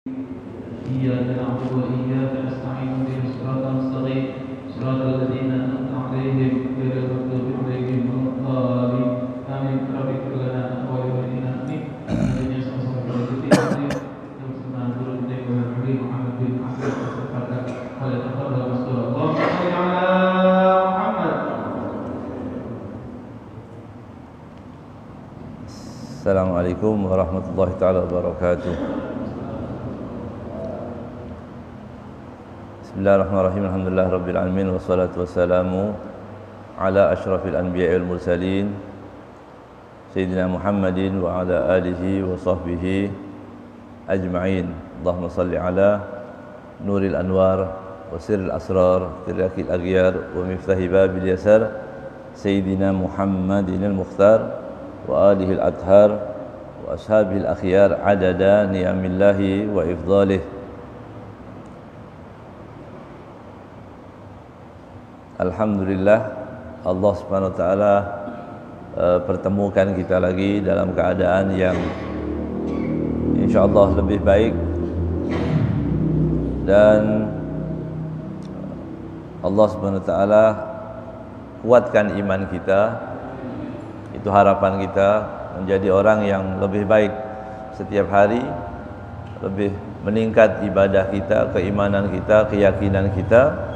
إياك نعبد وإياك نستعين اهدنا الصراط المستقيم صراط الذين أنعمت عليهم غير المغضوب عليهم ولا الضالين آمين رب اغفر لنا ولوالدينا آمين آمين يا سبحان الله يوصلنا نور الدين والحبيب محمد بن عبد الله ولا تفضل رسول الله صل على محمد. Assalamualaikum warahmatullahi taala wabarakatuh. Bismillahirrahmanirrahim. Alhamdulillahirabbil alamin wassalatu wassalamu ala asyrafil anbiya'i wal mursalin sayyidina Muhammadin wa ala alihi wa sahbihi ajma'in. Allahumma salli ala nuril anwar wa sirril asrar tirakil aghyar wa miftahi babil yasar sayyidina Muhammadin al-mukhtar wa alihi al-athhar wa ashabihi al-akhyar adada ni'amillahi wa ifdalih. Alhamdulillah Allah Subhanahu wa taala pertemukan kita lagi dalam keadaan yang insyaallah lebih baik, dan Allah Subhanahu wa taala kuatkan iman kita. Itu harapan kita menjadi orang yang lebih baik setiap hari, lebih meningkat ibadah kita, keimanan kita, keyakinan kita,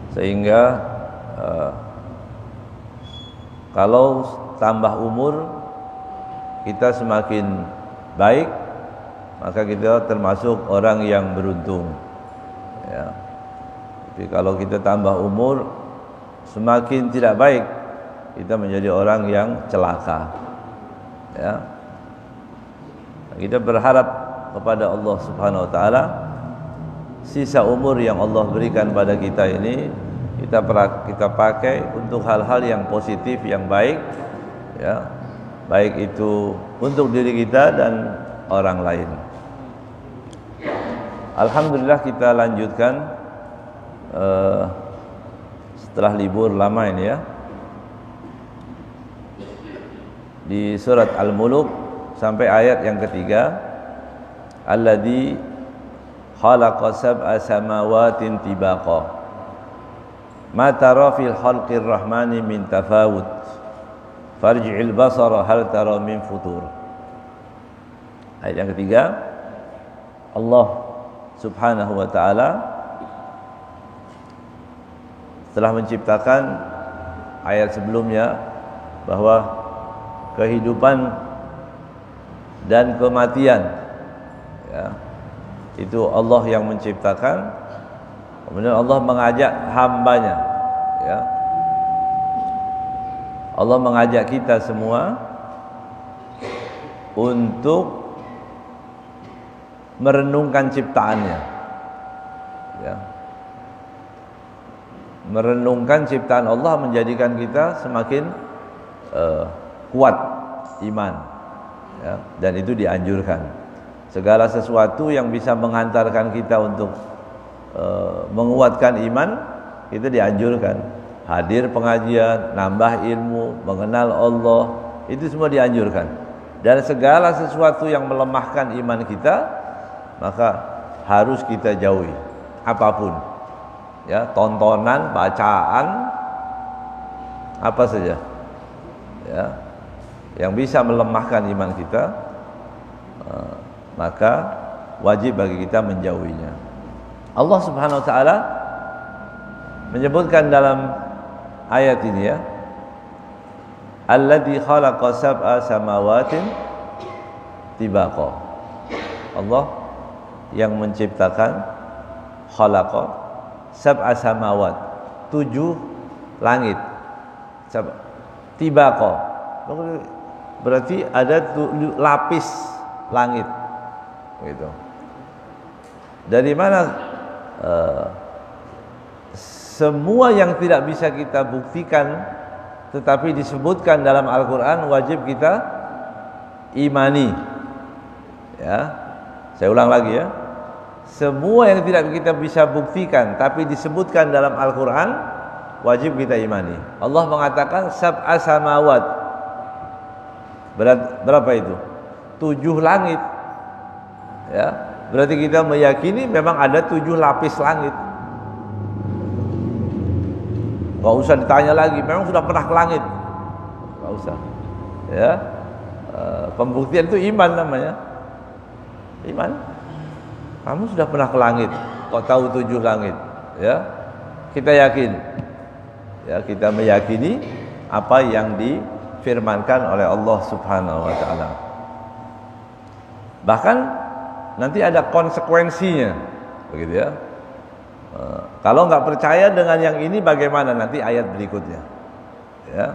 sehingga kalau tambah umur kita semakin baik, maka kita termasuk orang yang beruntung, ya. Tapi kalau kita tambah umur semakin tidak baik, kita menjadi orang yang celaka, ya. Kita berharap kepada Allah Subhanahu wa taala sisa umur yang Allah berikan pada kita ini kita pakai untuk hal-hal yang positif, yang baik, ya. Baik itu untuk diri kita dan orang lain. Alhamdulillah kita lanjutkan setelah libur lama ini, ya, di surat Al-Mulk sampai ayat yang ketiga. Alladzi khalaqa sab'a samawatin tibaqa ma tara fil khalqir rahmani min tafawut farji'il basara hal tara min futur. Ayat yang ketiga, Allah Subhanahu wa taala telah menciptakan ayat sebelumnya bahwa kehidupan dan kematian, ya, itu Allah yang menciptakan. Kemudian Allah mengajak hambanya, ya. Allah mengajak kita semua untuk merenungkan ciptaannya, ya. Merenungkan ciptaan Allah menjadikan kita semakin kuat iman, ya, dan itu dianjurkan. Segala sesuatu yang bisa mengantarkan kita untuk menguatkan iman, itu dianjurkan. Hadir pengajian, nambah ilmu, mengenal Allah, itu semua dianjurkan. Dan segala sesuatu yang melemahkan iman kita, maka harus kita jauhi, apapun, ya, tontonan, bacaan, apa saja, ya, yang bisa melemahkan iman kita, maka wajib bagi kita menjauhinya. Allah Subhanahu wa taala menyebutkan dalam ayat ini, ya, alladzi khalaqa sab'a samawatin tibaqa. Allah yang menciptakan, khalaqa sab'a samawat, 7 langit, tibaqa berarti ada lapis langit, gitu. Dari mana semua yang tidak bisa kita buktikan tetapi disebutkan dalam Al-Quran wajib kita imani, ya. Saya ulang lagi, ya. Semua yang tidak kita bisa buktikan tapi disebutkan dalam Al-Quran wajib kita imani. Allah mengatakan sab'a samawat, berapa itu? 7 langit, Ya, berarti kita meyakini memang ada 7 lapis langit. Gak usah ditanya lagi, memang sudah pernah ke langit. Gak usah. Ya, pembuktian itu iman namanya. Iman. Kamu sudah pernah ke langit, kok tahu 7 langit? Ya, kita yakin. Ya, kita meyakini apa yang difirmankan oleh Allah Subhanahu wa taala. Bahkan nanti ada konsekuensinya, begitu ya. Kalau nggak percaya dengan yang ini, bagaimana nanti ayat berikutnya? Ya.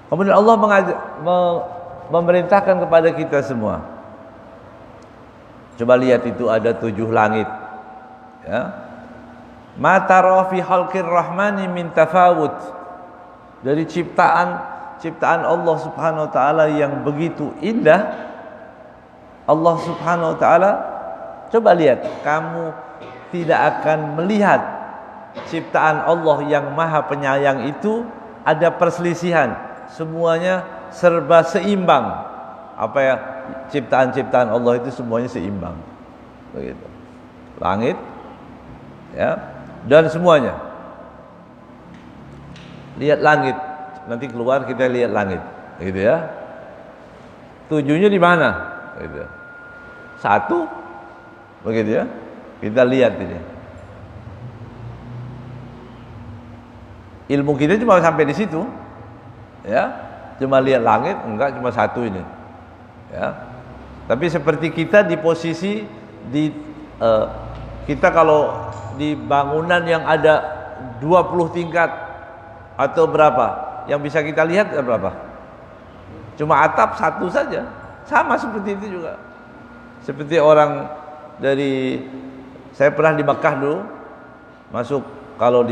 Kemudian Allah memerintahkan kepada kita semua. Coba lihat, itu ada 7 langit. Ya. Ma tara fi khalqir rahmani min tafawut. Dari ciptaan Allah Subhanahu wa taala yang begitu indah, Allah Subhanahu wa taala, coba lihat, kamu tidak akan melihat ciptaan Allah yang Maha Penyayang itu ada perselisihan. Semuanya serba seimbang. Apa ya, ciptaan-ciptaan Allah itu semuanya seimbang. Begitu. Langit, ya, dan semuanya. Lihat langit, nanti keluar kita lihat langit, gitu ya. 7-nya di mana? Gitu. 1, begitu ya. Kita lihat ini. Ilmu kita cuma sampai di situ, ya. Cuma lihat langit, enggak, cuma 1 ini, ya. Tapi seperti kita di posisi kita kalau di bangunan yang ada 20 tingkat atau berapa, yang bisa kita lihat berapa? Cuma atap 1 saja. Sama seperti itu juga. Seperti orang saya pernah di Mekah dulu, masuk kalau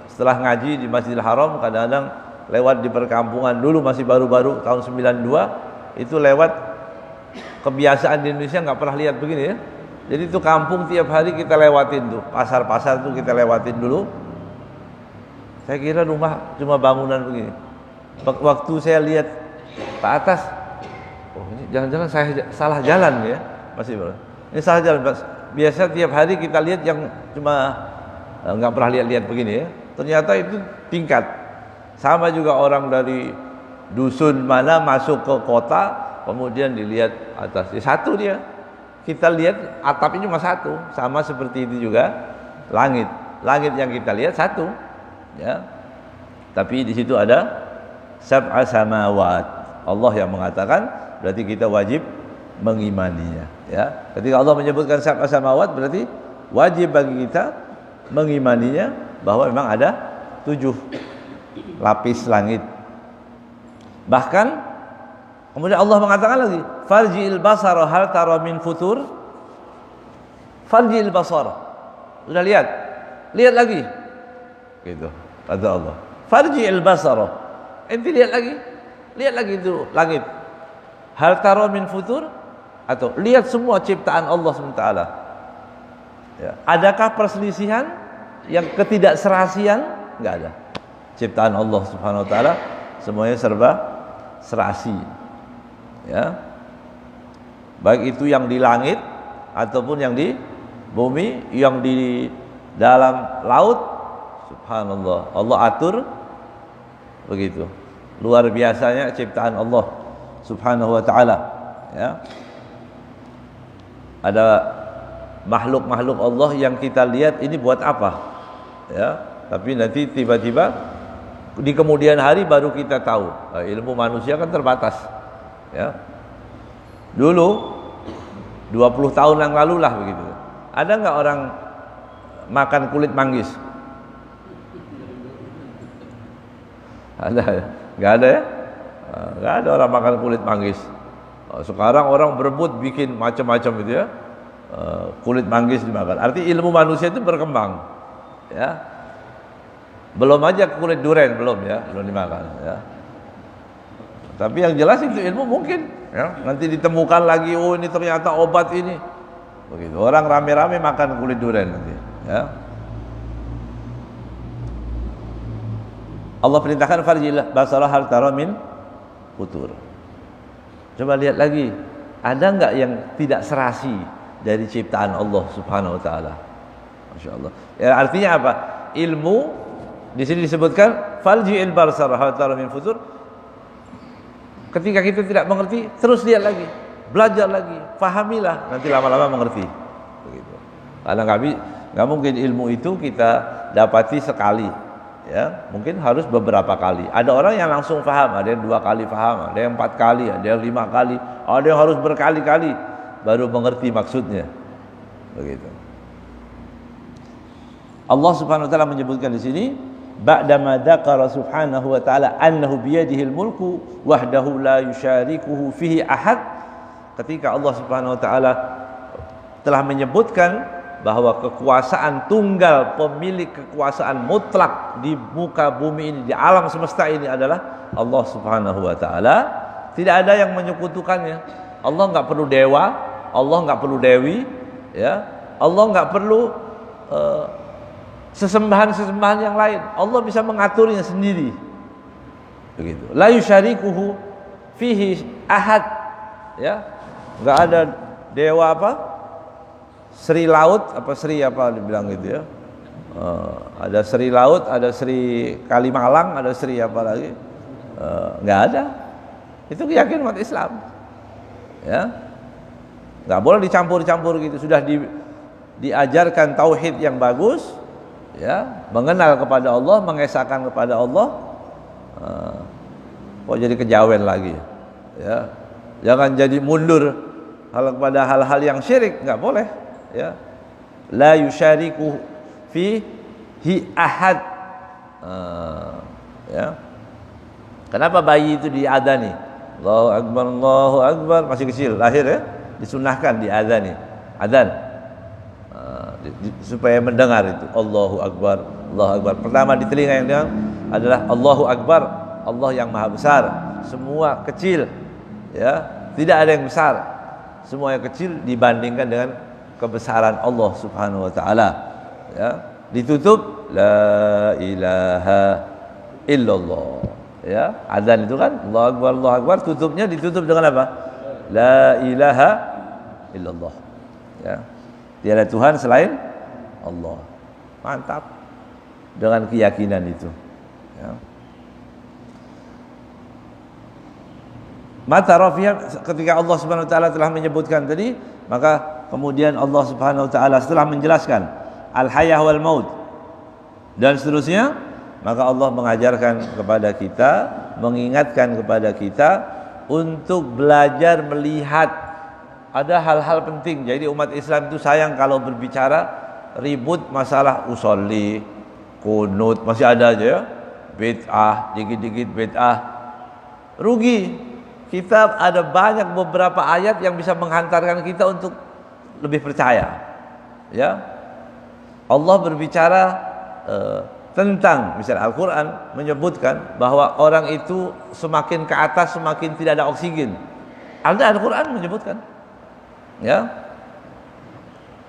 setelah ngaji di Masjidil Haram, kadang-kadang lewat di perkampungan dulu, masih baru-baru tahun 92, itu lewat, kebiasaan di Indonesia nggak pernah lihat begini ya. Jadi itu kampung tiap hari kita lewatin tuh, pasar-pasar tuh kita lewatin dulu. Saya kira rumah cuma bangunan begini. Waktu saya lihat ke atas, oh ini jangan-jangan saya salah jalan ya, masih bro. Ini salah jalan. Biasa tiap hari kita lihat yang cuma nggak pernah lihat-lihat begini ya. Ternyata itu tingkat. Sama juga orang dari dusun mana masuk ke kota, kemudian dilihat atas. 1 dia. Kita lihat atapnya cuma 1, sama seperti itu juga langit. Langit yang kita lihat 1, ya. Tapi di situ ada sab'a samawat. Allah yang mengatakan, berarti kita wajib mengimaninya, ya. Ketika Allah menyebutkan sab'a samawat, berarti wajib bagi kita mengimaninya bahwa memang ada 7 lapis langit. Bahkan kemudian Allah mengatakan lagi, farji'il basara hal tara min futur. Farji'il basara. Sudah lihat? Lihat lagi. Gitu. Kata Allah. Farji'il basara. Enti lihat lagi. Lihat lagi itu langit. Hal tara min futur, atau lihat semua ciptaan Allah SWT. Ya. Adakah perselisihan, yang ketidakserasian? Enggak ada. Ciptaan Allah Subhanahu wa taala semuanya serba serasi. Ya. Baik itu yang di langit ataupun yang di bumi, yang di dalam laut, subhanallah, Allah atur begitu. Luar biasanya ciptaan Allah Subhanahu wa taala, ya. Ada makhluk-makhluk Allah yang kita lihat ini buat apa? Ya, tapi nanti tiba-tiba di kemudian hari baru kita tahu. Ilmu manusia kan terbatas, ya. Dulu 20 tahun yang lalu lah begitu. Ada nggak orang makan kulit manggis? Ada ya? Nggak ada ya? Nggak ada orang makan kulit manggis. Sekarang orang berebut bikin macam-macam gitu ya. Kulit manggis dimakan. Arti ilmu manusia itu berkembang, ya. Belum aja kulit durian belum dimakan, ya. Tapi yang jelas itu ilmu mungkin, ya. Nanti ditemukan lagi, oh ini ternyata obat ini. Begitu. Orang rame-rame makan kulit durian nanti, ya. Allah perintahkan farjil basara hal tara min futur. Coba lihat lagi, ada enggak yang tidak serasi dari ciptaan Allah Subhanahu wa taala? Masya Allah. Ya, artinya apa? Ilmu di sini disebutkan falji'il barsar hatta min futur. Ketika kita tidak mengerti, terus lihat lagi, belajar lagi, fahamilah, nanti lama-lama mengerti. Begitu. Karena nggak mungkin ilmu itu kita dapati sekali, ya, mungkin harus beberapa kali. Ada orang yang langsung paham, ada yang 2 kali paham, ada yang 4 kali, ada yang 5 kali, ada yang harus berkali-kali baru mengerti maksudnya. Begitu. Allah Subhanahu wa taala menyebutkan di sini, ba'dama dzakara subhanahu wa ta'ala annahu biyadihil mulku wahdahu la yusyarikuhu fihi ahad. Ketika Allah Subhanahu wa taala telah menyebutkan bahwa kekuasaan tunggal, pemilik kekuasaan mutlak di muka bumi ini, di alam semesta ini adalah Allah Subhanahu wa taala. Tidak ada yang menyekutukannya. Allah enggak perlu dewa, Allah enggak perlu dewi, ya. Allah enggak perlu sesembahan-sesembahan yang lain. Allah bisa mengaturnya sendiri. Begitu. La yusyarikuhu fihi ahad. Ya. Enggak ada dewa apa? Sri Laut apa Sri apa dibilang gitu ya. Ada Sri Laut, ada Sri Kalimalang, ada Sri apa lagi? Enggak ada. Itu keyakinan umat Islam. Ya. Enggak boleh dicampur-campur gitu. Sudah diajarkan tauhid yang bagus, ya, mengenal kepada Allah, mengesahkan kepada Allah. Kok jadi kejawen lagi, ya. Jangan jadi mundur kepada hal-hal yang syirik, enggak boleh, ya. La yusyariku fihi ahad. Ya. Kenapa bayi itu diadani? Allahu akbar, Allahu akbar, masih kecil, lahir ya, disunahkan diadani. Adzan. Supaya mendengar itu Allahu akbar, Allahu akbar. Pertama di telinga yang dengar adalah Allahu akbar, Allah yang maha besar. Semua kecil, ya, tidak ada yang besar. Semua yang kecil dibandingkan dengan kebesaran Allah Subhanahu wa taala. Ya, ditutup la ilaha illallah. Ya, adzan itu kan Allahu akbar, Allahu akbar, tutupnya ditutup dengan apa? La ilaha illallah. Ya. Tiada Tuhan selain Allah. Mantap dengan keyakinan itu, ya. Mata rafiah, ketika Allah Subhanahu wa taala telah menyebutkan tadi, maka kemudian Allah Subhanahu wa taala setelah menjelaskan al-hayah wal maut dan seterusnya, maka Allah mengajarkan kepada kita, mengingatkan kepada kita untuk belajar melihat ada hal-hal penting. Jadi umat Islam itu sayang kalau berbicara ribut masalah usolli, kunut, masih ada aja ya, bid'ah, dikit-dikit bid'ah. Rugi. Kita ada banyak beberapa ayat yang bisa menghantarkan kita untuk lebih percaya. Ya. Allah berbicara tentang, misalnya Al-Quran menyebutkan bahwa orang itu semakin ke atas semakin tidak ada oksigen. Al-Quran menyebutkan, ya,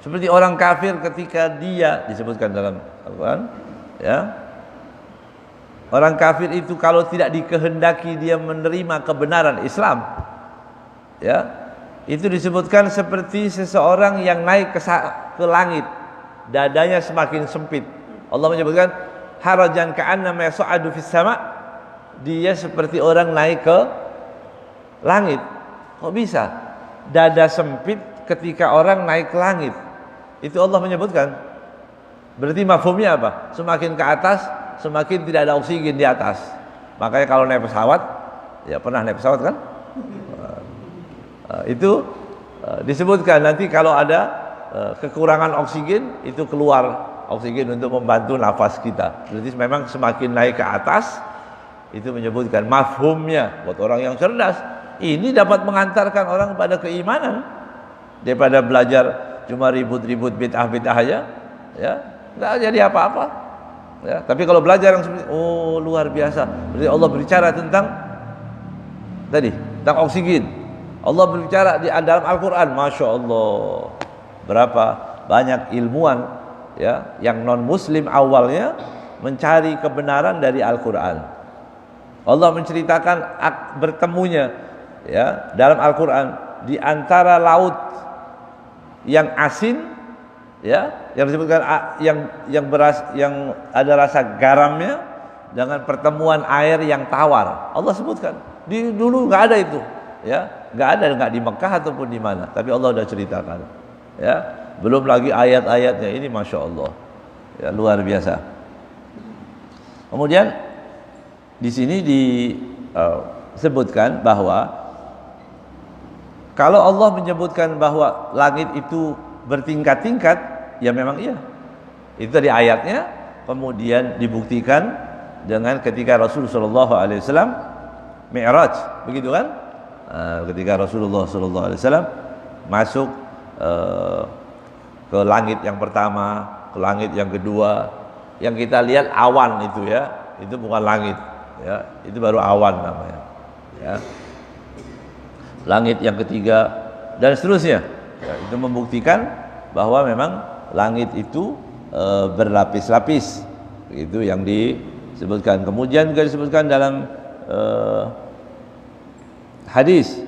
seperti orang kafir ketika dia disebutkan dalam Al-Quran, ya, orang kafir itu kalau tidak dikehendaki dia menerima kebenaran Islam, ya, itu disebutkan seperti seseorang yang naik ke langit, dadanya semakin sempit. Allah menyebutkan harajan ka'annama yas'adu fis sama', dia seperti orang naik ke langit. Kok bisa? Dada sempit ketika orang naik ke langit. Itu Allah menyebutkan. Berarti mafhumnya apa? Semakin ke atas, semakin tidak ada oksigen di atas. Makanya kalau naik pesawat, ya pernah naik pesawat kan? Itu disebutkan nanti kalau ada kekurangan oksigen, itu keluar oksigen untuk membantu nafas kita. Berarti memang semakin naik ke atas, itu menyebutkan mafhumnya buat orang yang cerdas. Ini dapat mengantarkan orang pada keimanan daripada belajar cuma ribut-ribut bid'ah-bid'ah aja, ya, nggak jadi apa-apa. Ya, tapi kalau belajar yang seperti, oh luar biasa. Berarti Allah berbicara tentang tadi tentang oksigen. Allah berbicara di dalam Al-Quran, masya Allah, berapa banyak ilmuwan, ya, yang non Muslim awalnya mencari kebenaran dari Al-Quran. Allah menceritakan bertemunya ya dalam Al-Quran di antara laut yang asin, ya, yang disebutkan yang ada rasa garamnya dengan pertemuan air yang tawar. Allah sebutkan. Dulu nggak ada itu, ya, nggak di Mekah ataupun di mana. Tapi Allah sudah ceritakan, ya. Belum lagi ayat-ayatnya ini, masya Allah, ya, luar biasa. Kemudian di sini disebutkan bahwa kalau Allah menyebutkan bahwa langit itu bertingkat-tingkat, ya memang iya. Itu dari ayatnya, kemudian dibuktikan dengan ketika Rasulullah sallallahu alaihi wasallam Mi'raj, begitu kan? Ketika Rasulullah sallallahu alaihi wasallam masuk ke langit yang pertama, ke langit yang kedua, yang kita lihat awan itu, ya, itu bukan langit, ya, itu baru awan namanya, ya. Langit yang ketiga dan seterusnya, ya, itu membuktikan bahwa memang langit itu berlapis-lapis, itu yang disebutkan. Kemudian juga disebutkan dalam hadis,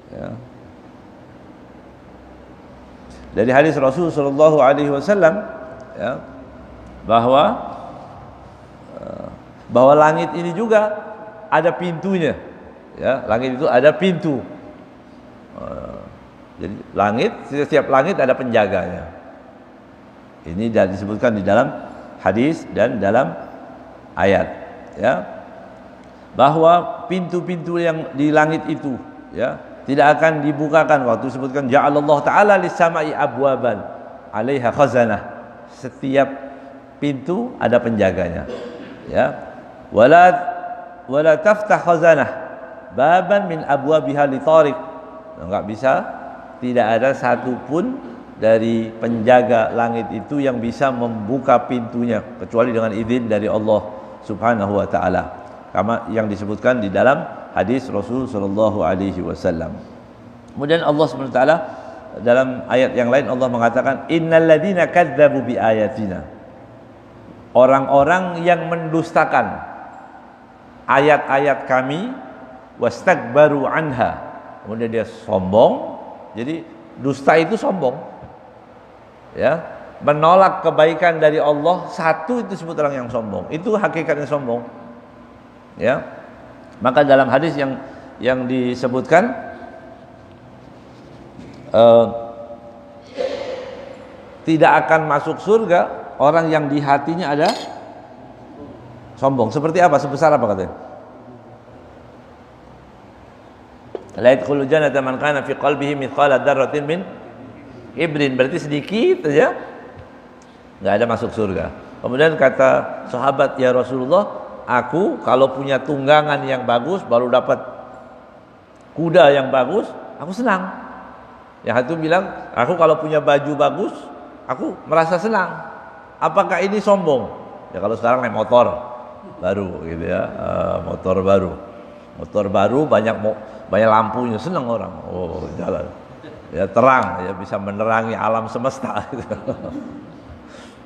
ya, dari hadis Rasul sallallahu alaihi wasallam, ya, bahwa langit ini juga ada pintunya, ya, langit itu ada pintu. Jadi setiap langit ada penjaganya. Ini disebutkan di dalam hadis dan dalam ayat, ya, bahwa pintu-pintu yang di langit itu, ya, tidak akan dibukakan. Waktu disebutkan ja'alallahu ta'ala lis-sama'i abwaban 'alaiha khazanah. Setiap pintu ada penjaganya, ya. Wala taftah khazanah baban min abwabiha li tariq. Enggak bisa, tidak ada satupun dari penjaga langit itu yang bisa membuka pintunya kecuali dengan izin dari Allah Subhanahu wa taala. Kama yang disebutkan di dalam hadis Rasul sallallahu alaihi wasallam. Kemudian Allah Subhanahu wa taala dalam ayat yang lain Allah mengatakan innal ladzina kadzdzabu bi ayatina. Orang-orang yang mendustakan ayat-ayat kami wastakbaru anha. Kemudian dia sombong. Jadi dusta itu sombong. Ya, menolak kebaikan dari Allah, satu itu disebut orang yang sombong. Itu hakikatnya sombong. Ya. Maka dalam hadis yang disebutkan tidak akan masuk surga orang yang di hatinya ada sombong. Seperti apa? Sebesar apa katanya? La yadkhulul jannata man kana fi qalbihi mithqala dzarratin min ibrin. Berarti sedikit saja enggak ada masuk surga. Kemudian kata sahabat, ya Rasulullah, aku kalau punya tunggangan yang bagus, baru dapat kuda yang bagus, aku senang. Yang satu bilang, aku kalau punya baju bagus, aku merasa senang. Apakah ini sombong? Ya kalau sekarang naik motor baru gitu, ya, motor baru banyak lampunya, senang orang. Oh, jalan, ya, terang, ya, bisa menerangi alam semesta.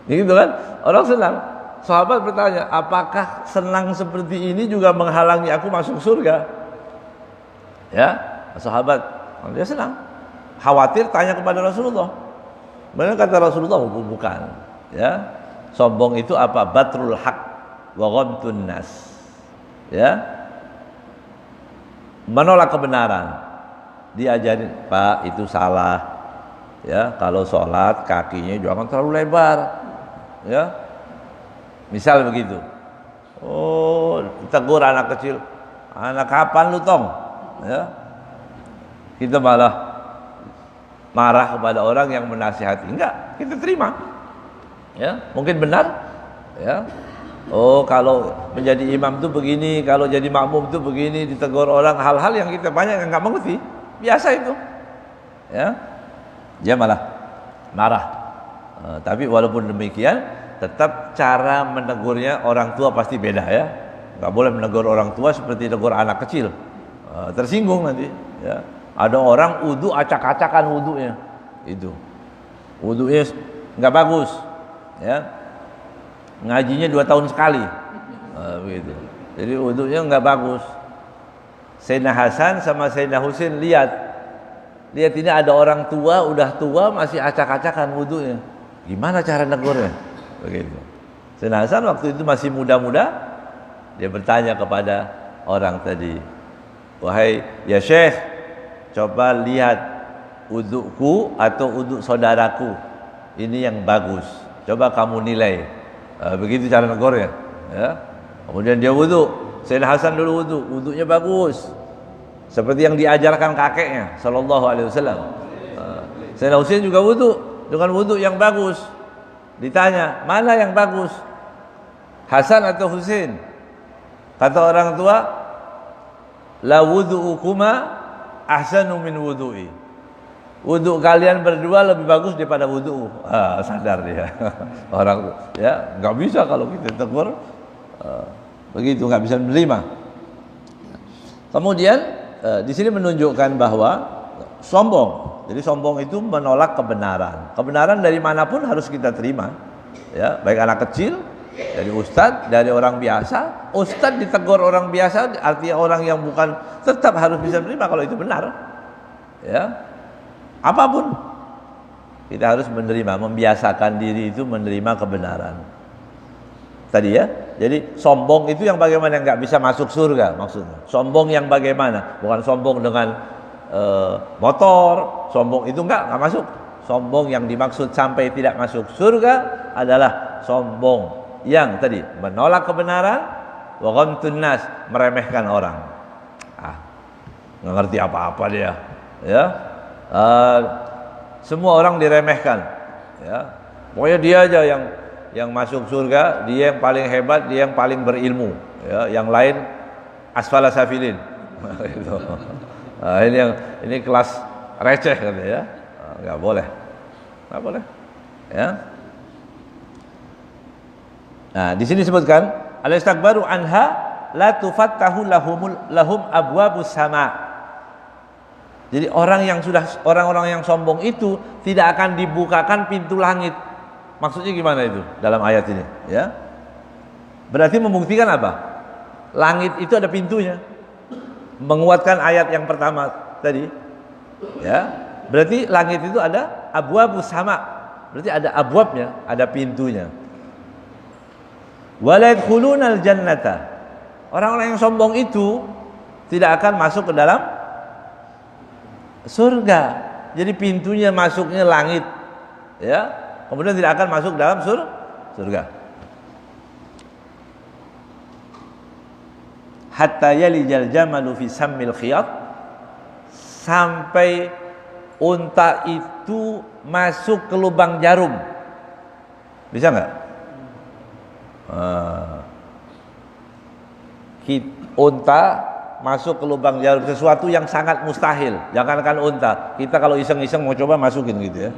Gitu kan, orang senang. Sahabat bertanya, apakah senang seperti ini juga menghalangi aku masuk surga? Ya, sahabat, dia senang. Khawatir, tanya kepada Rasulullah. Benar kata Rasulullah, bukan. Ya, sombong itu apa? Batrul haq wa ghamtun nas. Ya, menolak kebenaran. Diajarin, Pak, itu salah. Ya, kalau sholat kakinya jangan terlalu lebar. Ya, misal begitu. Oh, tegur anak kecil, anak kapan lu tong? Ya, kita malah marah kepada orang yang menasihati. Enggak, kita terima. Ya, mungkin benar. Ya, oh, kalau menjadi imam itu begini, kalau jadi makmum itu begini, ditegur orang, hal-hal yang kita banyak yang nggak mengerti, biasa itu. Ya, dia malah marah. Tapi walaupun demikian, tetap cara menegurnya orang tua pasti beda, ya. Nggak boleh menegur orang tua seperti tegur anak kecil, tersinggung nanti. Ya, ada orang wudu acak-acakan wudunya, itu wudunya nggak bagus. Ya, ngajinya 2 tahun sekali, begitu. Jadi wudunya nggak bagus. Sayyidina Hasan sama Sayyidina Husain lihat ini ada orang tua, udah tua masih acak-acakan wudunya. Gimana cara negurnya? Begitu. Sayyidina Hasan waktu itu masih muda-muda, dia bertanya kepada orang tadi, "Wahai ya Syekh, coba lihat wuduku atau wuduk saudaraku. Ini yang bagus. Coba kamu nilai." Begitu cara negurnya, ya. Kemudian dia wuduk. Sayyidina Hasan dulu wuduk, wuduknya bagus. Seperti yang diajarkan kakeknya sallallahu alaihi wasallam. Sayyidina Husain juga wuduk dengan wuduk yang bagus. Ditanya, "Mana yang bagus? Hasan atau Husain?" Kata orang tua, "La wudu'ukuma ahsanu min wudu'i." Wuduk kalian berdua lebih bagus daripada wuduk. Sadar dia. Orang ya, enggak bisa kalau kita tegur begitu, enggak bisa menerima. Kemudian di sini menunjukkan bahwa sombong. Jadi sombong itu menolak kebenaran. Kebenaran dari manapun harus kita terima. Ya, baik anak kecil, dari ustadz, dari orang biasa. Ustadz ditegur orang biasa, artinya orang yang bukan, tetap harus bisa menerima kalau itu benar. Ya, apapun kita harus menerima, membiasakan diri itu menerima kebenaran. Tadi ya, jadi sombong itu yang bagaimana nggak bisa masuk surga maksudnya. Sombong yang bagaimana? Bukan sombong dengan motor, sombong itu nggak masuk. Sombong yang dimaksud sampai tidak masuk surga adalah sombong yang tadi menolak kebenaran, wa ghamtun nas, meremehkan orang. Nggak ngerti apa-apa dia, ya. Semua orang diremehkan, ya. Pokoknya dia aja yang masuk surga, dia yang paling hebat, dia yang paling berilmu, ya. Yang lain asfala safilin. Gitu. Ini kelas receh kan ya. Enggak boleh. Enggak boleh. Ya. Nah, di sini disebutkan al-istakbaru anha la tufattahu lahum abwabus sama. Jadi orang-orang yang sombong itu tidak akan dibukakan pintu langit. Maksudnya gimana itu dalam ayat ini, ya? Berarti membuktikan apa? Langit itu ada pintunya. Menguatkan ayat yang pertama tadi, ya. Berarti langit itu ada abwabus sama. Berarti ada abwabnya, ada pintunya. Wala yadkhulunal jannata. Orang-orang yang sombong itu tidak akan masuk ke dalam surga. Jadi pintunya masuknya langit, ya. Kemudian tidak akan masuk dalam surga. Hatta yalijal jamalu fi sammil khiyat, sampai unta itu masuk ke lubang jarum. Bisa enggak? Unta masuk ke lubang jarum, sesuatu yang sangat mustahil. Jangankan unta, kita kalau iseng-iseng mau coba masukin gitu ya.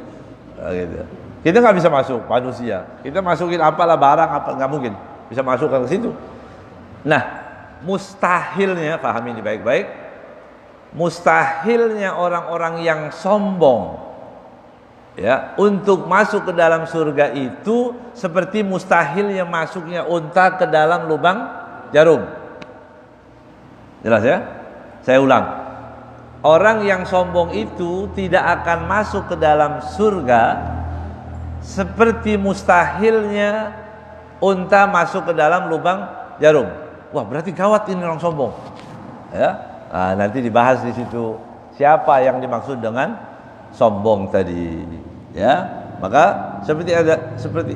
Gitu. Kita nggak bisa masuk manusia. Kita masukin apalah barang apa, nggak mungkin bisa masuk ke situ. Nah, mustahilnya, pahami ini baik-baik. Mustahilnya orang-orang yang sombong, ya, untuk masuk ke dalam surga itu seperti mustahilnya masuknya unta ke dalam lubang jarum. Jelas ya? Saya ulang. Orang yang sombong itu tidak akan masuk ke dalam surga seperti mustahilnya unta masuk ke dalam lubang jarum. Wah, berarti gawat ini orang sombong. Ya. Nah, nanti dibahas di situ siapa yang dimaksud dengan sombong tadi. Ya. Maka seperti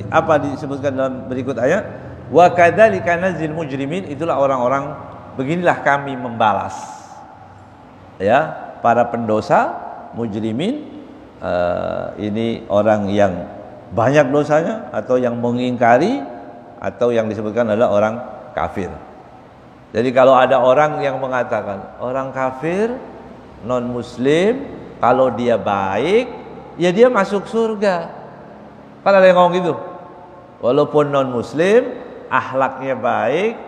apa disebutkan dalam berikut ayat, wa kadzalika nazil mujrimin, itulah orang-orang beginilah kami membalas. Ya, para pendosa, mujrimin, ini orang yang banyak dosanya atau yang mengingkari atau yang disebutkan adalah orang kafir. Jadi kalau ada orang yang mengatakan orang kafir, non muslim, kalau dia baik ya dia masuk surga. Kan ada yang ngomong gitu. Walaupun non muslim, akhlaknya baik.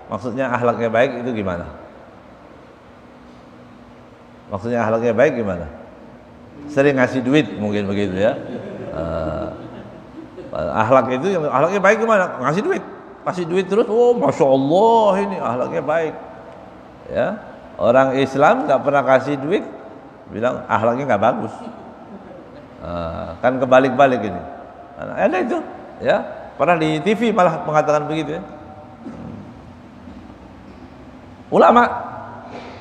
Maksudnya akhlaknya baik itu gimana? Maksudnya akhlaknya baik gimana? Sering ngasih duit mungkin begitu ya. Akhlak itu yang akhlaknya baik gimana? Ngasih duit, kasih duit terus, oh masya Allah ini akhlaknya baik, ya. Orang Islam nggak pernah kasih duit, bilang akhlaknya nggak bagus. Kan kebalik-balik ini. Ada itu, ya. Pernah di TV malah mengatakan begitu ya. Ulama,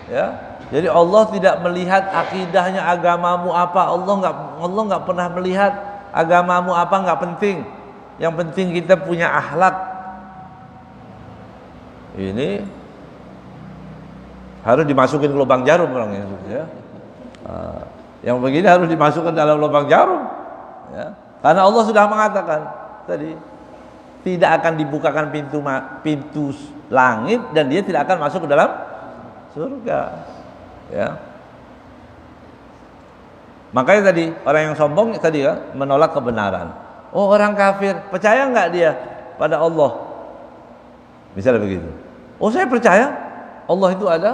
ya. Jadi Allah tidak melihat akidahnya agamamu apa. Allah nggak pernah melihat agamamu apa, nggak penting. Yang penting kita punya akhlak. Ini harus dimasukin ke lubang jarum orangnya, ya. Yang begini harus dimasukkan dalam lubang jarum, ya. Karena Allah sudah mengatakan tadi tidak akan dibukakan pintu langit dan dia tidak akan masuk ke dalam surga. Ya. Makanya tadi orang yang sombong tadi ya menolak kebenaran. Oh, orang kafir percaya nggak dia pada Allah? Misalnya begitu. Oh, saya percaya Allah itu ada.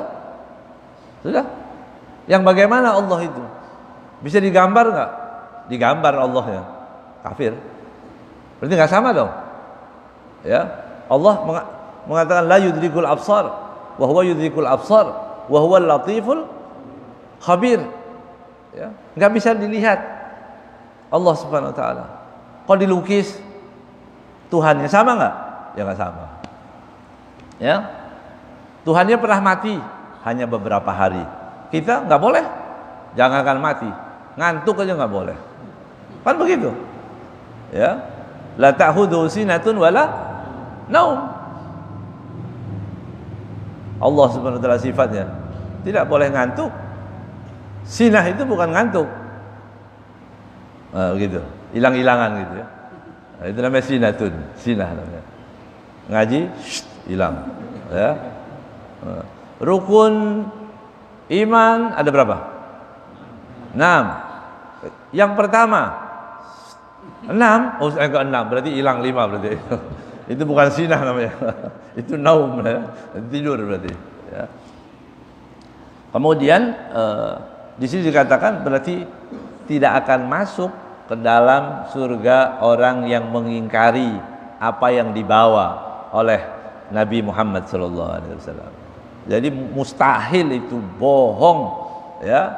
Sudah. Yang bagaimana Allah itu? Bisa digambar nggak? Digambar Allahnya. Kafir. Berarti nggak sama dong. Ya. Allah mengatakan la yudrikul absar wa huwa yudrikul absar. Wa latiful khabir, ya, nggak bisa dilihat Allah Subhanahu Wa Taala. Kalau dilukis Tuhannya sama nggak? Ya nggak sama. Ya, Tuhannya pernah mati hanya beberapa hari. Kita nggak boleh, jangankan mati, ngantuk aja nggak boleh. Kan begitu? Ya, la ta'khudhu sinatun wala naum. Allah Subhanahu wa taala sifatnya tidak boleh ngantuk. Sinah itu bukan ngantuk. Begitu. Hilang-hilangan gitu ya. Itu namanya sinatun, sinah namanya. Ngaji hilang, ya. Rukun iman ada berapa? 6. Yang pertama 6, oh enggak 6, berarti hilang 5 berarti. Itu bukan sinah namanya. Itu naum, ya. Tidur berarti, ya. Kemudian di sini dikatakan berarti tidak akan masuk ke dalam surga orang yang mengingkari apa yang dibawa oleh Nabi Muhammad SAW. Jadi mustahil itu, bohong, ya.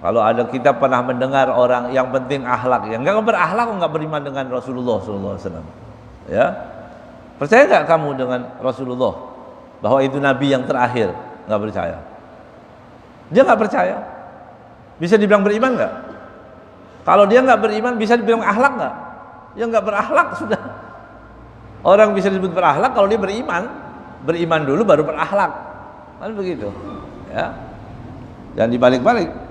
Kalau ada kita pernah mendengar orang yang penting akhlak, yang enggak berakhlak enggak beriman dengan Rasulullah SAW. Ya. Percaya nggak kamu dengan Rasulullah bahwa itu Nabi yang terakhir? Nggak percaya. Dia nggak percaya. Bisa dibilang beriman nggak? Kalau dia nggak beriman, bisa dibilang akhlak nggak? Dia nggak berakhlak sudah. Orang bisa disebut berakhlak kalau dia beriman. Beriman dulu baru berakhlak. Kan begitu. Ya. Dan dibalik-balik.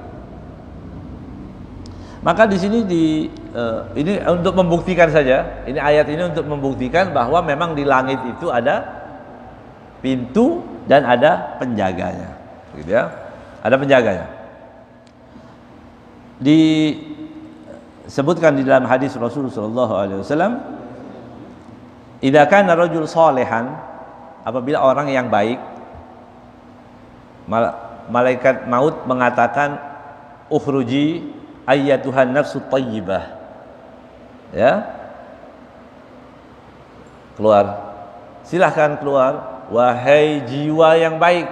Maka di sini ini untuk membuktikan saja, ini ayat ini untuk membuktikan bahwa memang di langit itu ada pintu dan ada penjaganya, gitu ya. Ada penjaganya. Disebutkan di dalam hadis Rasulullah SAW, idza kana rajul shalihan, apabila orang yang baik, malaikat maut mengatakan ukhruji ayyatuhan nafsu thayyibah, ya, keluar, silahkan keluar, wahai jiwa yang baik,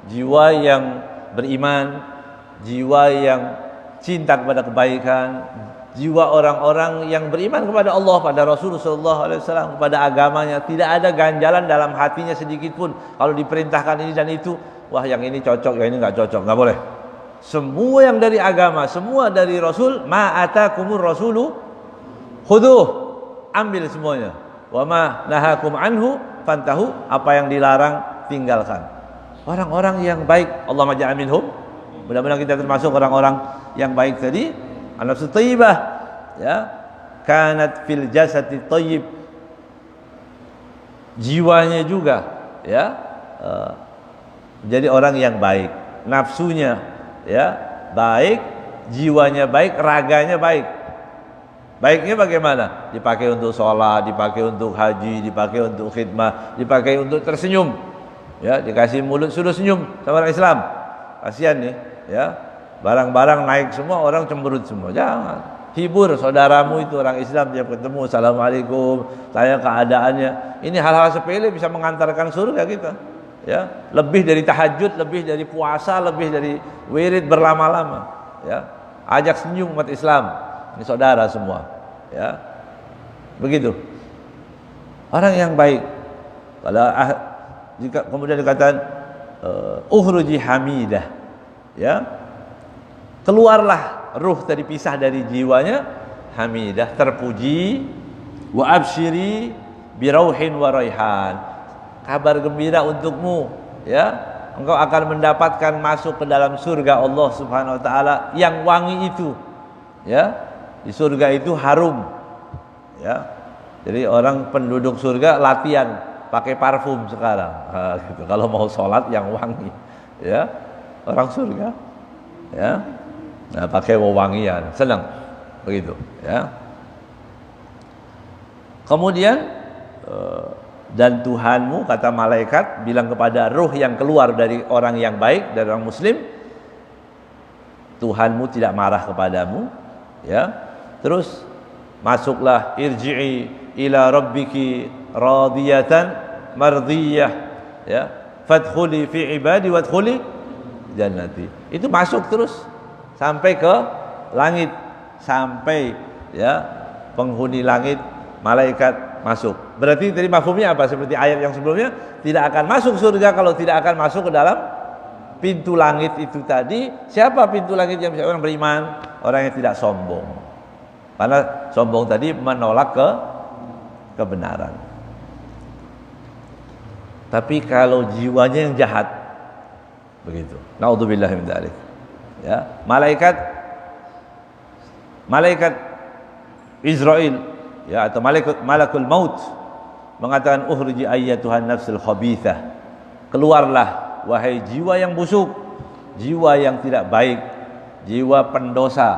jiwa yang beriman, jiwa yang cinta kepada kebaikan, jiwa orang-orang yang beriman kepada Allah, pada Rasulullah SAW, kepada agamanya, tidak ada ganjalan dalam hatinya sedikit pun. Kalau diperintahkan ini dan itu, wah yang ini cocok, yang ini nggak cocok, nggak boleh. Semua yang dari agama, semua dari Rasul, ma atakumur rasulu khudhuh, ambil semuanya. Wa ma nahakum anhu fantahu, apa yang dilarang tinggalkan. Orang-orang yang baik, Allah maja'al minhum, mudah-mudahan kita termasuk orang-orang yang baik tadi. An-nafsu thayyibah, ya, kanat fil jasadi thayyib, jiwanya juga, ya, jadi orang yang baik, nafsunya, ya, baik, jiwanya baik, raganya baik. Baiknya bagaimana? Dipakai untuk sholat, dipakai untuk haji, dipakai untuk khidmah, dipakai untuk tersenyum, ya, dikasih mulut suruh senyum sama orang Islam. Kasihan nih, ya, barang-barang naik semua, orang cemberut semua. Jangan, hibur saudaramu itu orang Islam, tiap ketemu assalamualaikum, tanya keadaannya. Ini hal-hal sepele bisa mengantarkan surga kita. ya, lebih dari tahajud, lebih dari puasa, lebih dari wirid berlama-lama, ya. Ajak senyum umat Islam, ini saudara semua, ya. Begitu. Orang yang baik. Kalau jika kemudian dikatakan ukhruji hamidah, ya. Keluarlah ruh tadi pisah dari jiwanya, hamidah, terpuji, wa absyiri bi rauhin wa raihan. Kabar gembira untukmu, ya. Engkau akan mendapatkan masuk ke dalam surga Allah Subhanahu wa taala yang wangi itu. Ya. Di surga itu harum. Ya. Jadi orang penduduk surga latihan pakai parfum sekarang. Nah, gitu. Kalau mau sholat yang wangi, ya. Orang surga, ya. Nah, pakai wewangian, senang. Begitu, ya. Kemudian dan Tuhanmu, kata malaikat bilang kepada ruh yang keluar dari orang yang baik, dari orang muslim, Tuhanmu tidak marah kepadamu, ya. Terus masuklah, irji'i ila rabbiki radiyatan mardiyah, ya, fadkhuli fi ibadi wadkhuli jannati. Itu masuk terus sampai ke langit, sampai, ya, penghuni langit, malaikat masuk. Berarti tadi mafhumnya apa? Seperti ayat yang sebelumnya, tidak akan masuk surga kalau tidak akan masuk ke dalam pintu langit itu tadi. Siapa pintu langit yang bisa? Orang beriman, orang yang tidak sombong. Karena sombong tadi menolak kebenaran. Tapi kalau jiwanya yang jahat, begitu. Naudzubillah min dzalik. Ya, malaikat Israil, ya, atau malakul maut mengatakan ukhriji ayyatuhan nafsul khabithah, keluarlah wahai jiwa yang busuk, jiwa yang tidak baik, jiwa pendosa,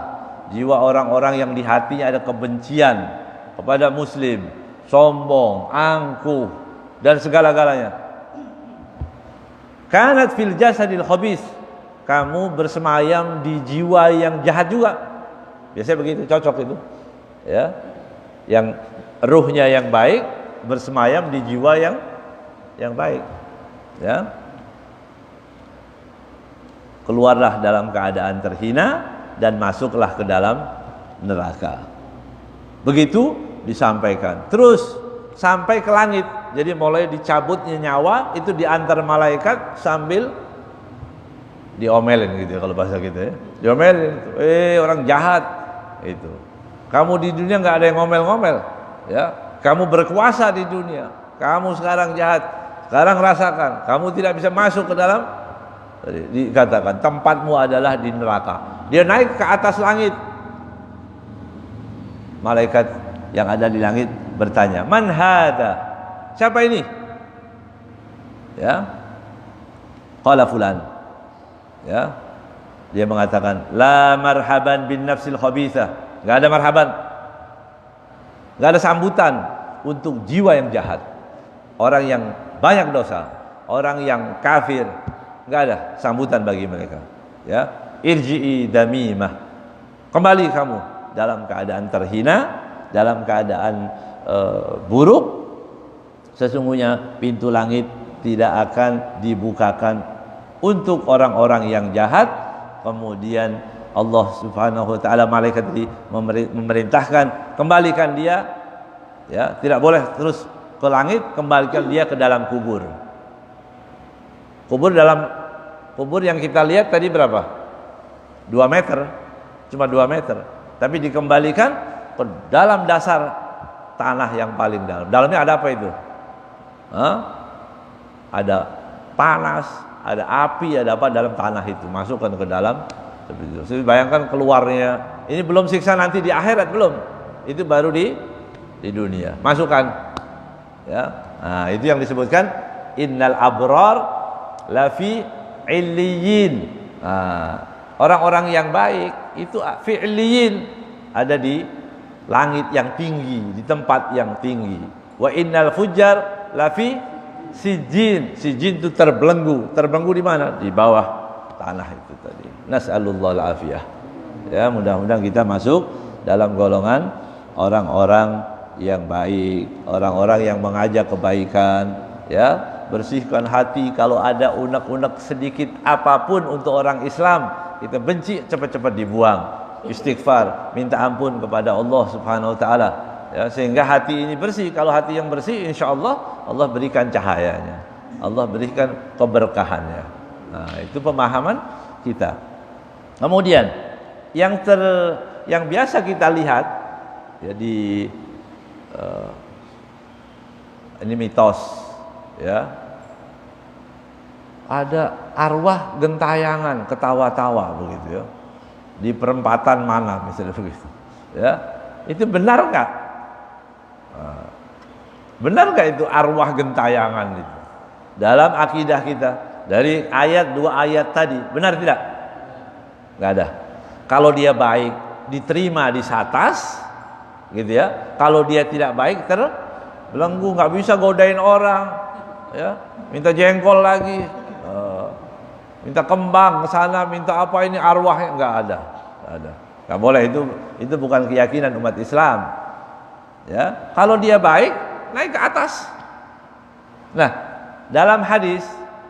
jiwa orang-orang yang di hatinya ada kebencian kepada muslim, sombong, angkuh dan segala-galanya. Kanat fil jasadil khabith, kamu bersemayam di jiwa yang jahat juga. Biasanya begitu, cocok itu, ya. Yang ruhnya yang baik bersemayam di jiwa yang baik, ya. Keluarlah dalam keadaan terhina dan masuklah ke dalam neraka. Begitu disampaikan. Terus sampai ke langit. Jadi mulai dicabutnya nyawa itu diantar malaikat sambil diomelin gitu ya, kalau bahasa kita, ya. Diomelin, orang jahat itu. Kamu di dunia nggak ada yang ngomel-ngomel, ya. Kamu berkuasa di dunia, kamu sekarang jahat, sekarang rasakan, kamu tidak bisa masuk ke dalam. Dikatakan tempatmu adalah di neraka. Dia naik ke atas langit. Malaikat yang ada di langit bertanya, man hada? Siapa ini? Ya. Qala fulan. Ya. Dia mengatakan, la marhaban bin nafsil khabithah. Enggak ada marhaban. Enggak ada sambutan untuk jiwa yang jahat. Orang yang banyak dosa, orang yang kafir, enggak ada sambutan bagi mereka. Ya. Irji'i damimah. Kembali kamu dalam keadaan terhina, dalam keadaan buruk. Sesungguhnya pintu langit tidak akan dibukakan untuk orang-orang yang jahat. Kemudian Allah Subhanahu wa taala, malaikat tadi memerintahkan kembalikan dia, ya, tidak boleh terus ke langit, kembalikan dia ke dalam kubur. Kubur yang kita lihat tadi berapa? 2 meter, cuma 2 meter. Tapi dikembalikan ke dalam dasar tanah yang paling dalam. Dalamnya ada apa itu? Ada panas, ada api, ada apa dalam tanah itu, masukkan ke dalam. Jadi bayangkan keluarnya. Ini belum siksa nanti di akhirat, belum. Itu baru di dunia. Masukkan. Ya. Nah, itu yang disebutkan innal abrar lafi illiyin. Nah, orang-orang yang baik itu fi'liyin, ada di langit yang tinggi, di tempat yang tinggi. Wa innal fujjar lafi sijin. Sijin itu terbelenggu. Terbelenggu di mana? Di bawah tanah itu tadi. Nas'alullah al-afiyah. Ya, mudah-mudahan kita masuk dalam golongan orang-orang yang baik, orang-orang yang mengajak kebaikan, ya, bersihkan hati. Kalau ada unek-unek sedikit apapun untuk orang Islam, kita benci, cepat-cepat dibuang. Istighfar, minta ampun kepada Allah Subhanahu wa taala, ya, sehingga hati ini bersih. Kalau hati yang bersih, insyaallah Allah berikan cahayanya, Allah berikan keberkahannya. Nah, itu pemahaman kita. Kemudian yang biasa kita lihat, ya, di ini mitos, ya, ada arwah gentayangan ketawa-tawa begitu, ya, di perempatan mana misalnya begitu, ya, itu benar nggak? Benar nggak itu arwah gentayangan itu dalam akidah kita dari ayat 2 ayat tadi? Benar tidak? Nggak ada. Kalau dia baik diterima di atas, gitu ya. Kalau dia tidak baik terbelenggu, nggak bisa godain orang, ya, minta jengkol lagi, minta kembang ke sana, minta apa, ini arwahnya nggak ada, nggak boleh. Itu bukan keyakinan umat Islam, ya. Kalau dia baik, naik ke atas. Nah, dalam hadis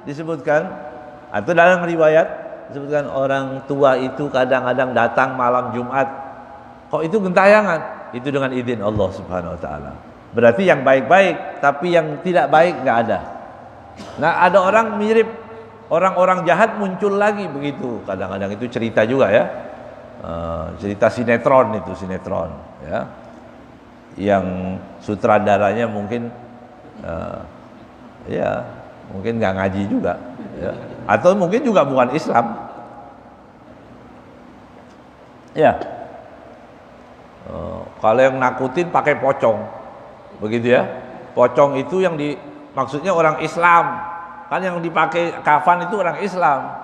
disebutkan atau dalam riwayat disebutkan orang tua itu kadang-kadang datang malam Jumat. Kok itu gentayangan? Itu dengan izin Allah Subhanahu wa taala. Berarti yang baik-baik, tapi yang tidak baik nggak ada. Nah, ada orang mirip orang-orang jahat muncul lagi begitu. Kadang-kadang itu cerita juga, ya. Cerita sinetron, ya. Yang sutradaranya mungkin ya, mungkin nggak ngaji juga, ya. Atau mungkin juga bukan Islam, ya. Kalau yang nakutin pakai pocong, begitu, ya. Pocong itu yang maksudnya orang Islam, kan yang dipakai kafan itu orang Islam,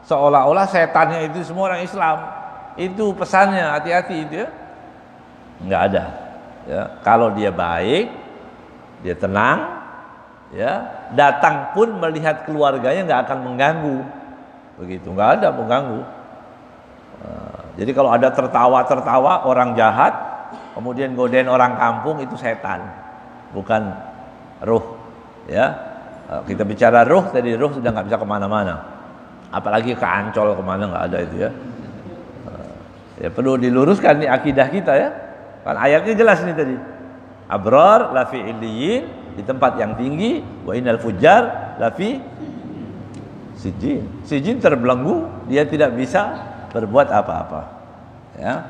seolah-olah setannya itu semua orang Islam. Itu pesannya, hati-hati itu, ya. Nggak ada, ya. Kalau dia baik, dia tenang, ya, datang pun melihat keluarganya nggak akan mengganggu, begitu, nggak ada mengganggu. Jadi kalau ada tertawa orang jahat, kemudian godain orang kampung, itu setan, bukan ruh, ya. Kita bicara ruh tadi, ruh sudah nggak bisa kemana-mana, apalagi ke Ancol kemana, nggak ada itu, ya. Ya, perlu diluruskan nih akidah kita, ya. Kan ayatnya jelas nih tadi, abrar lafi illiyin, di tempat yang tinggi, wa innal fujjar lafi sijin. Sijin terbelenggu, dia tidak bisa berbuat apa-apa, ya.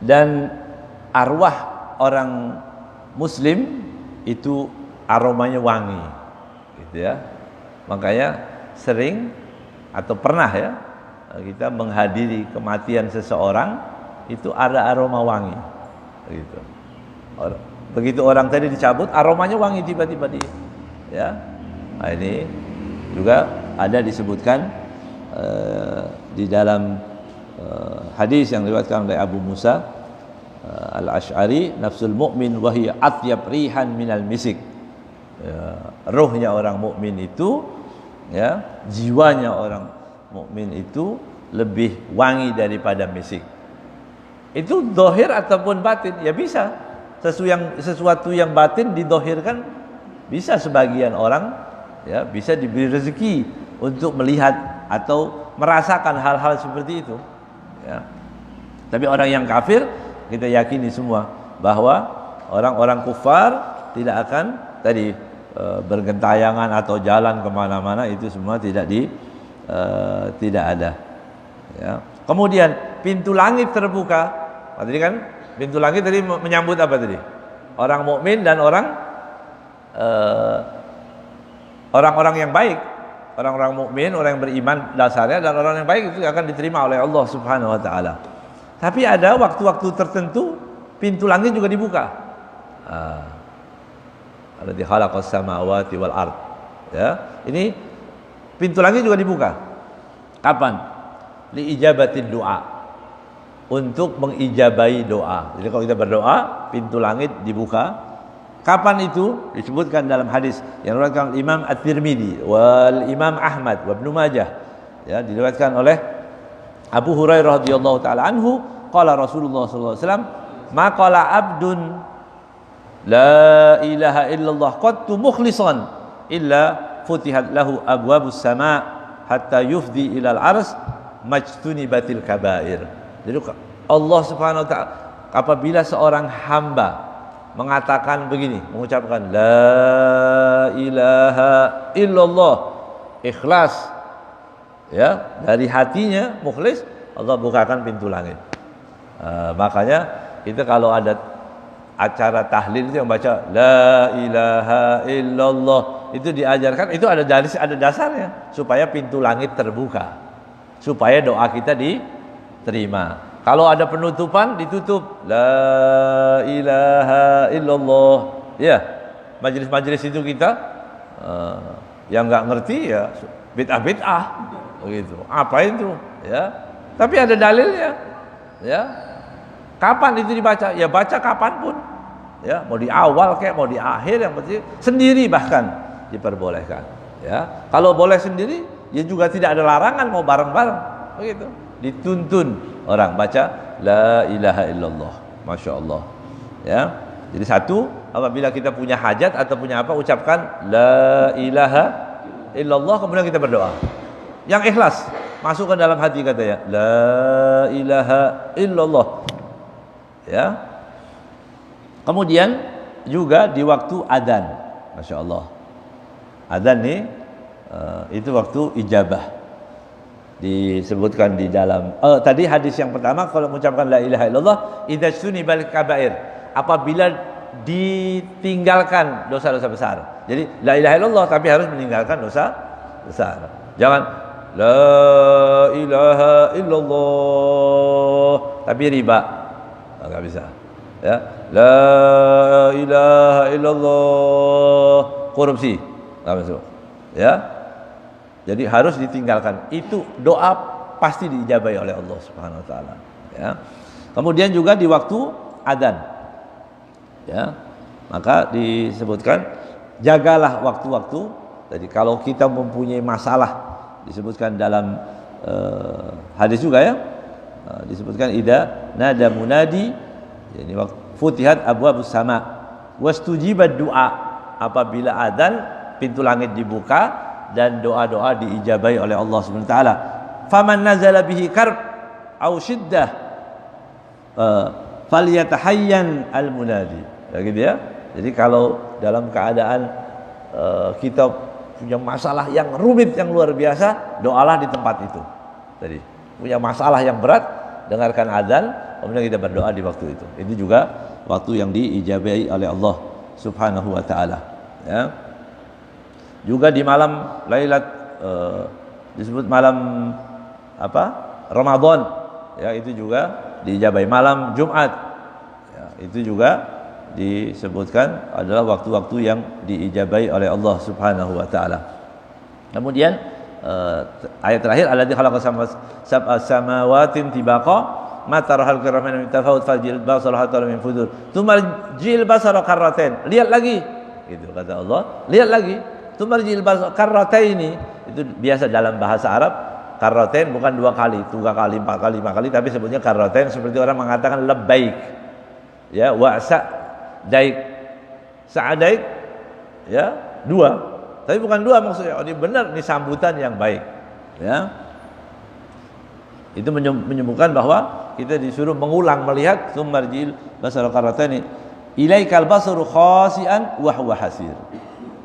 Dan arwah orang muslim itu aromanya wangi, gitu, ya. Makanya sering atau pernah, ya, kita menghadiri kematian seseorang, itu ada aroma wangi, gitu. Begitu orang tadi dicabut, aromanya wangi tiba-tiba ya. Nah, ini juga ada disebutkan di dalam hadis yang diriwayatkan oleh Abu Musa Al-Asy'ari, nafsul mu'min wa hiya atyab rihan minal misik. Ruhnya orang mukmin itu, ya, jiwanya orang mukmin itu lebih wangi daripada misik. Itu zahir ataupun batin, ya bisa. Sesuatu yang batin didohirkan, bisa sebagian orang, ya, bisa diberi rezeki untuk melihat atau merasakan hal-hal seperti itu, ya. Tapi orang yang kafir, kita yakini semua bahwa orang-orang kufar tidak akan tadi bergentayangan atau jalan kemana-mana, itu semua tidak ada, ya. Kemudian pintu langit terbuka. Tadi kan pintu langit tadi menyambut apa tadi? Orang mukmin dan orang-orang yang baik. Orang-orang mukmin, orang yang beriman dasarnya, dan orang yang baik itu akan diterima oleh Allah Subhanahu wa taala. Tapi ada waktu-waktu tertentu pintu langit juga dibuka. Alladzi khalaqas samawati wal ard. Ya, ini pintu langit juga dibuka. Kapan? Li ijabatid doa. Untuk mengijabai doa. Jadi kalau kita berdoa, pintu langit dibuka. Kapan itu? Disebutkan dalam hadis yang diriwayatkan Imam At-Tirmidzi wal Imam Ahmad wa Ibnu Majah, ya, diriwayatkan oleh Abu Hurairah radhiyallahu taala anhu qala Rasulullah sallallahu alaihi wasallam ma qala abdun la ilaha illallah qattu mukhlishan illa futihat lahu abwabus sama hatta yufdi ilal ars majtunibatil kabair. Jadi Allah Subhanahu wa taala apabila seorang hamba mengatakan begini, mengucapkan la ilaha illallah, ikhlas, ya, dari hatinya mukhlis, Allah bukakan pintu langit. Makanya kita kalau ada acara tahlil itu yang baca la ilaha illallah itu diajarkan, itu ada dasarnya supaya pintu langit terbuka, supaya doa kita diterima. Kalau ada penutupan ditutup la ilaha illallah, ya, majelis-majelis itu kita yang nggak ngerti ya bid'ah begitu. Apa itu? Ya. Tapi ada dalilnya. Ya. Kapan itu dibaca? Ya baca kapanpun. Ya, mau di awal kayak mau di akhir, yang penting sendiri bahkan diperbolehkan. Ya. Kalau boleh sendiri, ya juga tidak ada larangan mau bareng-bareng. Begitu. Dituntun orang baca la ilaha illallah. Masya Allah. Ya. Jadi satu, apabila kita punya hajat atau punya apa, ucapkan la ilaha illallah, kemudian kita berdoa yang ikhlas, masukkan dalam hati katanya la ilaha illallah, ya. Kemudian juga di waktu adzan, Masya Allah, adzan nih itu waktu ijabah disebutkan di dalam tadi hadis yang pertama, kalau mengucapkan la ilaha illallah idza sunibal kabair, apabila ditinggalkan dosa-dosa besar. Jadi la ilaha illallah tapi harus meninggalkan dosa besar. Jangan la ilaha illallah tapi riba, enggak bisa. Ya, la ilaha illallah korupsi, enggak masuk. Ya. Jadi harus ditinggalkan. Itu doa pasti diijabahi oleh Allah Subhanahu wa taala, ya. Kemudian juga di waktu adzan, ya, maka disebutkan jagalah waktu-waktu. Jadi kalau kita mempunyai masalah, disebutkan dalam hadis juga, ya, disebutkan idza nada munadi, yani waktu futihat abwabus sama wastujibat du'a, apabila adzan pintu langit dibuka dan doa-doa diijabahi oleh Allah Subhanahu wa taala. Faman nazala bihi karb au syiddah falyatahayyan al munadi. Ya gitu, ya. Jadi kalau dalam keadaan kita punya masalah yang rumit, yang luar biasa, doalah di tempat itu. Jadi punya masalah yang berat, dengarkan azan, kemudian kita berdoa di waktu itu. Itu juga waktu yang diijabahi oleh Allah Subhanahu wa taala, ya. Juga di malam Lailat disebut malam apa? Ramadan, ya, itu juga diijabahi. Malam Jumat, ya, itu juga disebutkan adalah waktu-waktu yang diijabahi oleh Allah Subhanahu wa taala. Kemudian ayat terakhir, alladzi khalaqa sab'a samawatin tibaqa ma tarahal kiraman min tafawut fajil basar hatta min fudur tumal jil basar karratain, lihat lagi, gitu kata Allah, lihat lagi. Tumal jil basar karrataini, itu biasa dalam bahasa Arab, karratain bukan 2 kali, 3 kali, 4 kali, 5 kali, tapi sebutnya karratain seperti orang mengatakan labbaik, ya, wa sa'daik, sa'daik, ya, 2, tapi bukan 2 maksudnya. Oh, ini benar, ini sambutan yang baik, ya. Itu menyembuhkan bahwa kita disuruh mengulang melihat sumarjil basar karataini ilaikal basaru khasian wa huwa hasir,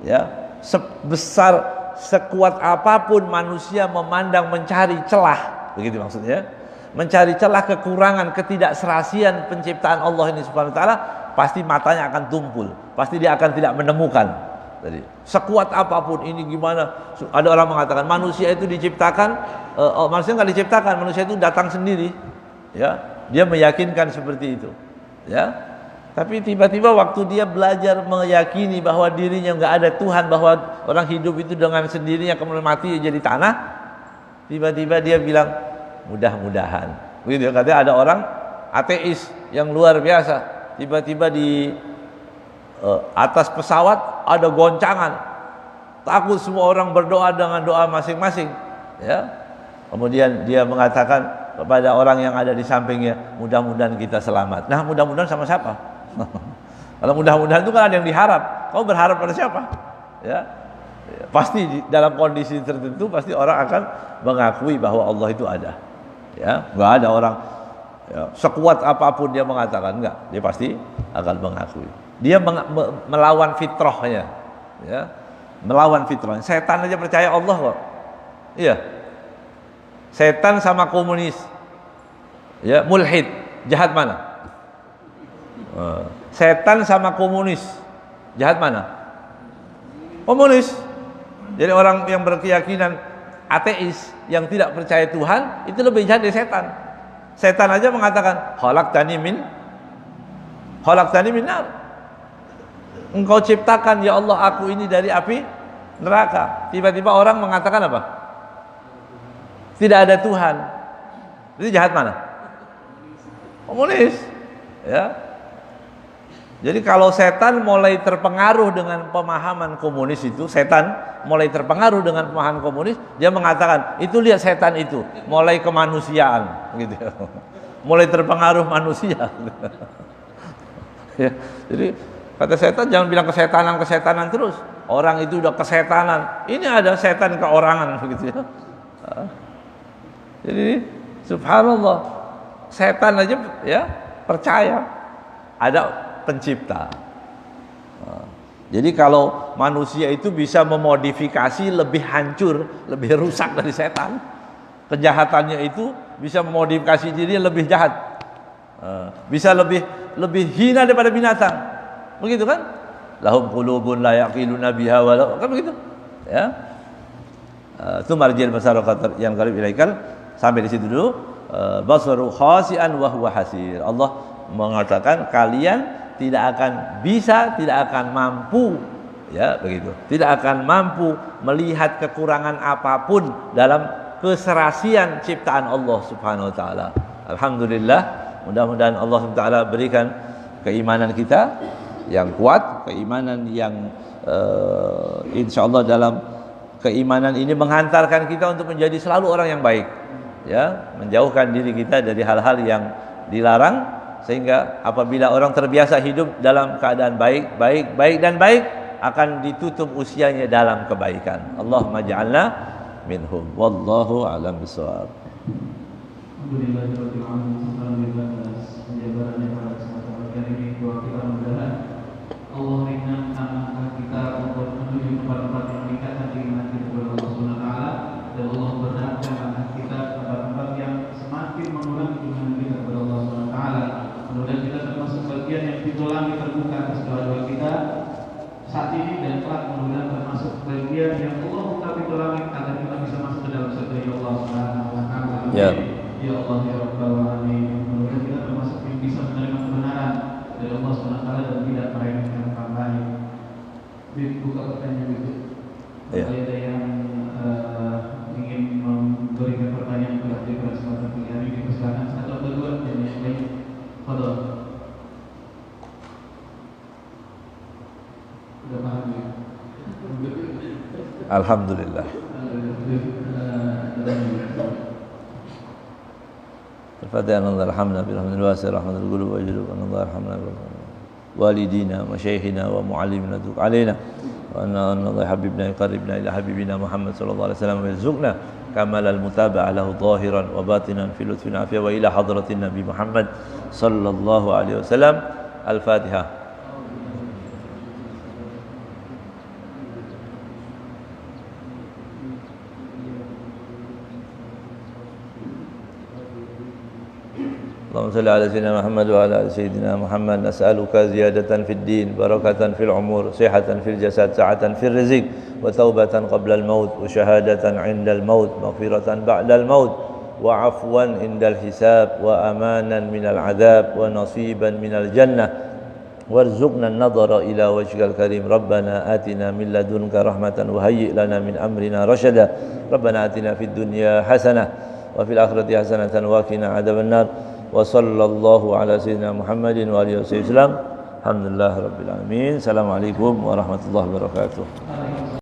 ya. Sebesar sekuat apapun manusia memandang, mencari celah, begitu maksudnya, mencari celah kekurangan, ketidakserasian penciptaan Allah ini Subhanahu wa taala, pasti matanya akan tumpul, pasti dia akan tidak menemukan. Jadi sekuat apapun ini gimana? Ada orang mengatakan manusia itu diciptakan, manusia nggak diciptakan, manusia itu datang sendiri, ya. Dia meyakinkan seperti itu, ya. Tapi tiba-tiba waktu dia belajar meyakini bahwa dirinya nggak ada Tuhan, bahwa orang hidup itu dengan sendirinya kemudian mati jadi tanah, tiba-tiba dia bilang mudah-mudahan. Begitu, katanya ada orang ateis yang luar biasa, tiba-tiba di atas pesawat ada goncangan, takut semua orang berdoa dengan doa masing-masing, ya. Kemudian dia mengatakan kepada orang yang ada di sampingnya, mudah-mudahan kita selamat. Nah, mudah-mudahan sama siapa? Kalau mudah-mudahan itu kan ada yang diharap. Kau berharap pada siapa? Ya, pasti dalam kondisi tertentu pasti orang akan mengakui bahwa Allah itu ada. Ya, nggak ada orang ya, sekuat apapun dia mengatakan enggak, dia pasti akan mengakui. Dia melawan fitrahnya, ya, melawan fitrahnya. Setan aja percaya Allah kok. Iya, setan sama komunis, ya, mulhid, jahat mana? Setan sama komunis, jahat mana? Komunis. Jadi orang yang berkeyakinan ateis yang tidak percaya Tuhan itu lebih jahat dari setan. Setan aja mengatakan khalaqtani min nar. Engkau ciptakan ya Allah aku ini dari api neraka. Tiba-tiba orang mengatakan apa? Tidak ada Tuhan. Itu jahat mana? Komunis. Ya. Jadi kalau setan mulai terpengaruh dengan pemahaman komunis itu, setan mulai terpengaruh dengan pemahaman komunis, dia mengatakan, itu lihat setan itu, mulai kemanusiaan, gitu. Mulai terpengaruh manusia. Ya, jadi kata setan jangan bilang kesetanan terus. Orang itu udah kesetanan. Ini ada setan keorangan, begitu ya. Jadi subhanallah, setan aja ya percaya ada pencipta. Jadi kalau manusia itu bisa memodifikasi lebih hancur, lebih rusak dari setan, kejahatannya itu bisa memodifikasi diri lebih jahat, bisa lebih hina daripada binatang, begitu kan? Lahum qulubun la yaqiluna biha wa kan begitu, ya. Itu marjil masyarakat yang qarib ilaikal, sampai di situ dulu. Basaru khasi'an wa huwa hasir. Allah mengatakan kalian tidak akan bisa, tidak akan mampu, ya begitu. Tidak akan mampu melihat kekurangan apapun dalam keserasian ciptaan Allah Subhanahu wa taala. Alhamdulillah, mudah-mudahan Allah Subhanahu wa taala berikan keimanan kita yang kuat, keimanan yang insyaallah dalam keimanan ini menghantarkan kita untuk menjadi selalu orang yang baik, ya, menjauhkan diri kita dari hal-hal yang dilarang. Sehingga apabila orang terbiasa hidup dalam keadaan baik akan ditutup usianya dalam kebaikan. Allahumma ja'alna minhum. Wallahu a'lam bishawab. Alhamdulillahirabbil alamin. Alhamdulillah atas penjabarannya pada kesempatan kali ini. Doa kita mudah-mudahan Allah ringankan langkah kita untuk menuju tempat-tempat yang meningkatkan keimanan kita kepada Allah Subhanahu wa taala, dan Allah beratkan langkah kita ke tempat-tempat yang semakin mengurangi keimanan kita kepada Allah Subhanahu wa taala. Mudah-mudahan kita termasuk bagian yang pintu langit terbuka atas doa-doa kita saat ini, dan kelak mudah-mudahan termasuk bagian yang Allah buka pintu langit agar kita bisa masuk ke dalam surga Allah Subhanahu wa taala. Ya. Ya Allah ya Rabbal alamin. Mudah-mudahan kita termasuk yang bisa menerima kebenaran dari Allah Subhanahu wa taala dan tidak meremehkan orang lain. Buka pertanyaan itu. Ya. Ada yang ingin memberikan pertanyaan kepada kesempatan pagi hari ini, silakan. Satu atau dua dan yang lain. Fadhal. Sudah paham ya? Alhamdulillah. Al-Fatihah. Allah arhamna bi rahmatil wasi' rahmatul qulub wa julub. Allah arhamna bi walidina wa masyayikhina wa muallimina tub alaina wa anna Allah habibna qaribna ila habibina Muhammad sallallahu alaihi wasallam wa yarzuqna kamal al-mutaba'ah lahu zahiran wa batinan fi lutfin afiyah wa ila hadratin Nabi Muhammad sallallahu alaihi wasallam. Al-Fatihah. اللهم صل على سيدنا محمد وعلى آل سيدنا محمد. نسألك زيادة في الدين، بركة في العمر، صحة في الجسد، سعة في الرزق، وتوبة قبل الموت، وشهادة عند الموت، مغفرة بعد الموت، وعفوا عند الحساب، وأمانا من العذاب، ونصيبا من الجنة، وارزقنا النظر إلى وجهك الكريم. ربنا آتنا من لدنك رحمة وهيئ لنا من أمرنا رشدا. ربنا آتنا في الدنيا حسنة وفي الآخرة حسنة وقنا عذاب النار. وصلى الله على سيدنا محمد وآله وصحبه وسلم. الحمد لله رب العالمين. السلام عليكم ورحمة الله وبركاته.